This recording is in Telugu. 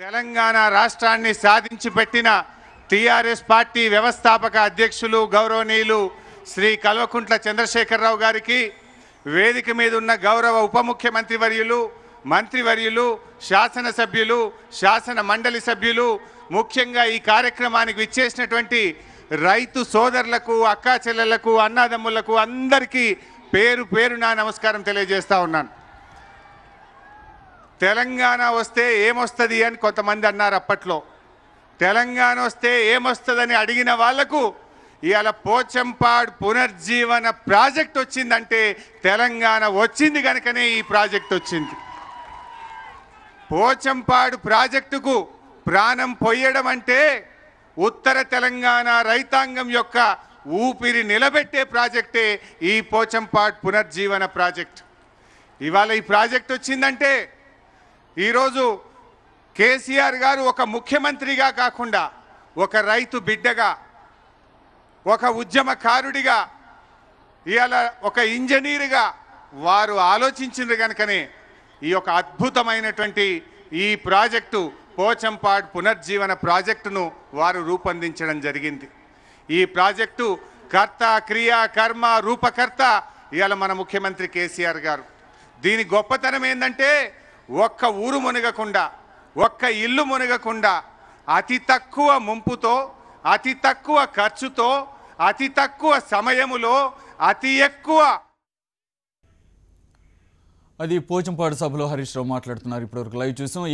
తెలంగాణ రాష్ట్రాన్ని సాధించి పెట్టిన టీఆర్ఎస్ పార్టీ వ్యవస్థాపక అధ్యక్షులు గౌరవనీయులు శ్రీ కల్వకుంట్ల చంద్రశేఖరరావు గారికి, వేదిక మీద ఉన్న గౌరవ ఉప ముఖ్యమంత్రి వర్యులు, మంత్రివర్యులు, శాసనసభ్యులు, శాసన మండలి సభ్యులు, ముఖ్యంగా ఈ కార్యక్రమానికి విచ్చేసినటువంటి రైతు సోదరులకు, అక్కా చెల్లెళ్లకు, అన్నాదమ్ములకు అందరికీ పేరు పేరున నమస్కారం తెలియజేస్తా ఉన్నాను. తెలంగాణ వస్తే ఏమొస్తుంది అని కొంతమంది అన్నారు అప్పట్లో. తెలంగాణ వస్తే ఏమొస్తుందని అడిగిన వాళ్లకు ఇవాళ పోచంపాడు పునర్జీవన ప్రాజెక్ట్ వచ్చిందంటే తెలంగాణ వచ్చింది కనుకనే ఈ ప్రాజెక్ట్ వచ్చింది. పోచంపాడు ప్రాజెక్టుకు ప్రాణం పొయ్యడం అంటే ఉత్తర తెలంగాణ రైతాంగం యొక్క ఊపిరి నిలబెట్టే ప్రాజెక్టే ఈ పోచంపాడు పునర్జీవన ప్రాజెక్ట్. ఇవాళ ఈ ప్రాజెక్ట్ వచ్చిందంటే ఈరోజు కేసీఆర్ గారు ఒక ముఖ్యమంత్రిగా కాకుండా ఒక రైతు బిడ్డగా, ఒక ఉద్యమకారుడిగా, ఇవాళ ఒక ఇంజనీరుగా వారు ఆలోచించిండ్రు కనుకనే ఈ యొక్క అద్భుతమైనటువంటి ఈ ప్రాజెక్టు పోచంపాడు పునర్జీవన ప్రాజెక్టును వారు రూపొందించడం జరిగింది. ఈ ప్రాజెక్టు కర్త, క్రియ, కర్మ, రూపకర్త ఇవాళ మన ముఖ్యమంత్రి కేసీఆర్ గారు. దీని గొప్పతనం ఏంటంటే ఒక్క ఊరు మునగకుండా, ఒక్క ఇల్లు మునగకుండా అతి తక్కువ ముంపుతో, అతి తక్కువ ఖర్చుతో, అతి తక్కువ సమయములో అతి ఎక్కువ. అది పోచంపాడు సభలో హరీష్ రావు మాట్లాడుతున్నారు. ఇప్పటివరకు లైవ్ చూసాం.